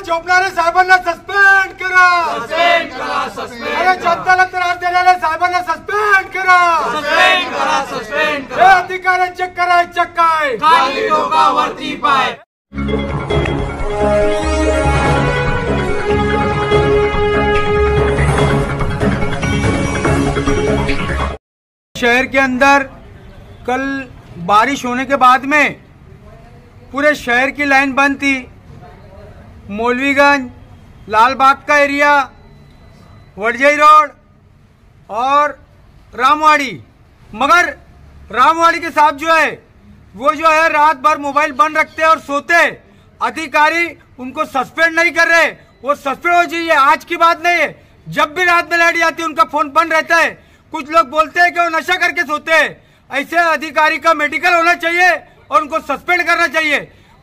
झोपणाऱ्या साहेबांना सस्पेंड करा, अरे जनतेला त्रास देणाऱ्या साहेबांना सस्पेंड करा, हे अधिकाऱ्यांचे करायचे काय, खाली डोका वरती पाय। शहर के अंदर कल बारिश होने के बाद में पूरे शहर की लाइन बंद थी। मौलवीगंज, लालबाग का एरिया, वडजई रोड और रामवाड़ी, मगर रामवाड़ी के साथ जो है वो जो है रात भर मोबाइल बंद रखते हैं और सोते। अधिकारी उनको सस्पेंड नहीं कर रहे, वो सस्पेंड हो चाहिए। आज की बात नहीं है, जब भी रात में लाइट आती है उनका फोन बंद रहता है। कुछ लोग बोलते हैं कि वो नशा करके सोते हैं। ऐसे अधिकारी का मेडिकल होना चाहिए और उनको सस्पेंड करना चाहिए।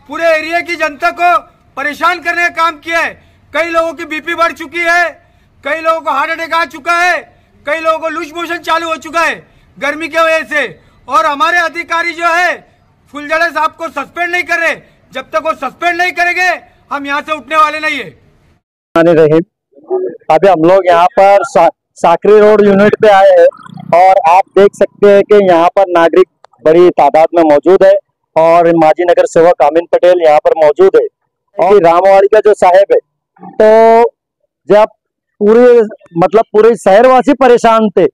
पूरे एरिया की जनता को परेशान करने का काम किया है। कई लोगों की बीपी बढ़ चुकी है, कई लोगों को हार्ट अटैक आ चुका है, कई लोगों को लूज मोशन चालू हो चुका है गर्मी की वजह से। और हमारे अधिकारी जो है फुलझड़े साहब को सस्पेंड नहीं कर रहे। जब तक वो सस्पेंड नहीं करेंगे हम यहाँ से उठने वाले नहीं है। अभी हम लोग यहाँ पर साकरी रोड यूनिट पे आए हैं और आप देख सकते हैं कि यहाँ पर नागरिक बड़ी तादाद में मौजूद है और माजी नगर सेवक अमीन पटेल यहाँ पर मौजूद है। और रामवाड़ी का जो साहेब है, तो जब पूरे शहरवासी परेशान थे,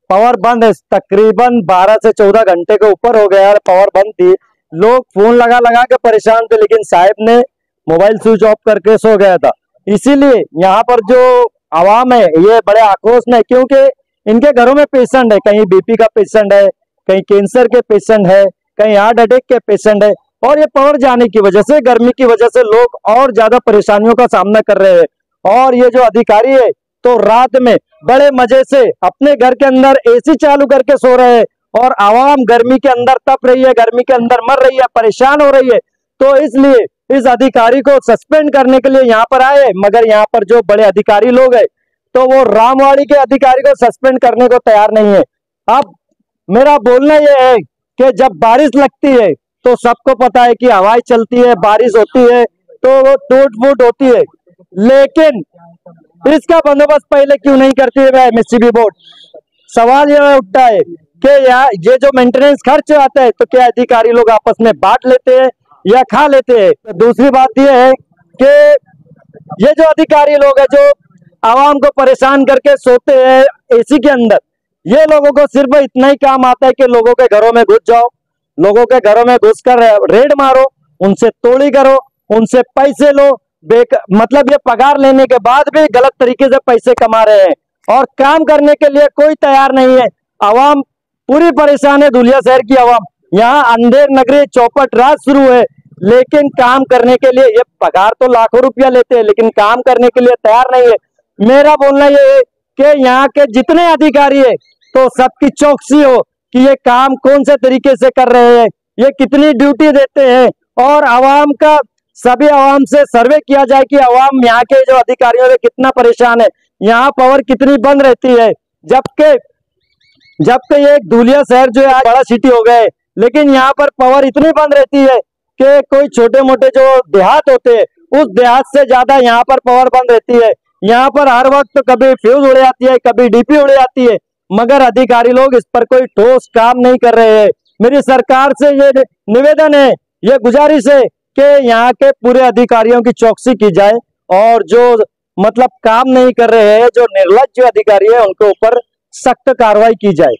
पावर बंद है, तकरीबन 12 से 14 घंटे के ऊपर हो गया, पावर बंद थी, लोग फोन लगा लगा के परेशान थे, लेकिन साहब ने मोबाइल स्विच ऑफ करके सो गया था। इसीलिए यहाँ पर जो आवाम है ये बड़े आक्रोश में, क्योंकि इनके घरों में पेशेंट है, कहीं बीपी का पेशेंट है, कहीं कैंसर के पेशेंट है, कहीं हार्ट अटैक के पेशेंट है। और ये पावर जाने की वजह से, गर्मी की वजह से लोग और ज्यादा परेशानियों का सामना कर रहे हैं। और ये जो अधिकारी है तो रात में बड़े मजे से अपने घर के अंदर एसी चालू करके सो रहे हैं और आवाम गर्मी के अंदर तप रही है, गर्मी के अंदर मर रही है, परेशान हो रही है। तो इसलिए इस अधिकारी को सस्पेंड करने के लिए यहाँ पर आए, मगर यहाँ पर जो बड़े अधिकारी लोग हैं तो वो रामवाड़ी के अधिकारी को सस्पेंड करने को तैयार नहीं है। अब मेरा बोलना यह है कि जब बारिश लगती है तो सबको पता है कि हवाएं चलती है, बारिश होती है तो वो टूट फूट होती है, लेकिन इसका बंदोबस्त पहले क्यों नहीं करती है एमएससीबी बोर्ड। सवाल यह उठता है कि ये जो मेंटेनेंस खर्च आता है तो क्या अधिकारी लोग आपस में बांट लेते हैं या खा लेते हैं। दूसरी बात यह है कि ये जो अधिकारी लोग हैं जो आवाम को परेशान करके सोते हैं एसी के अंदर, ये लोगों को सिर्फ इतना ही काम आता है कि लोगों के घरों में घुस जाओ, लोगों के घरों में घुसकर रेड मारो, उनसे तोड़ी करो, उनसे पैसे लो, मतलब ये पगार लेने के बाद भी गलत तरीके से पैसे कमा रहे हैं और काम करने के लिए कोई तैयार नहीं है। आवाम पूरी परेशान है, धुलिया शहर की आवाम। यहाँ अंधेर नगरी चौपट रात शुरू है, लेकिन काम करने के लिए ये पगार तो लाखों रुपया लेते हैं, लेकिन काम करने के लिए तैयार नहीं है। मेरा बोलना ये है कि यहाँ के जितने अधिकारी है तो सबकी चौकसी हो कि ये काम कौन से तरीके से कर रहे हैं, ये कितनी ड्यूटी देते हैं, और आवाम का सभी आवाम से सर्वे किया जाए कि आवाम यहाँ के जो अधिकारियों से कितना परेशान है, यहाँ पावर कितनी बंद रहती है। जबकि ये धुलिया शहर जो है बड़ा सिटी हो गए, लेकिन यहाँ पर पावर इतनी बंद रहती है कि कोई छोटे मोटे जो देहात होते हैं उस देहात से ज्यादा यहाँ पर पावर बंद रहती है। यहाँ पर हर वक्त कभी फ्यूज उड़ जाती है, कभी डीपी उड़ जाती है, मगर अधिकारी लोग इस पर कोई ठोस काम नहीं कर रहे हैं। मेरी सरकार से ये निवेदन है, ये गुजारिश है कि यहाँ के पूरे अधिकारियों की चौकसी की जाए और जो काम नहीं कर रहे हैं, जो निर्लज्ज अधिकारी है, उनके ऊपर सख्त कार्रवाई की जाए।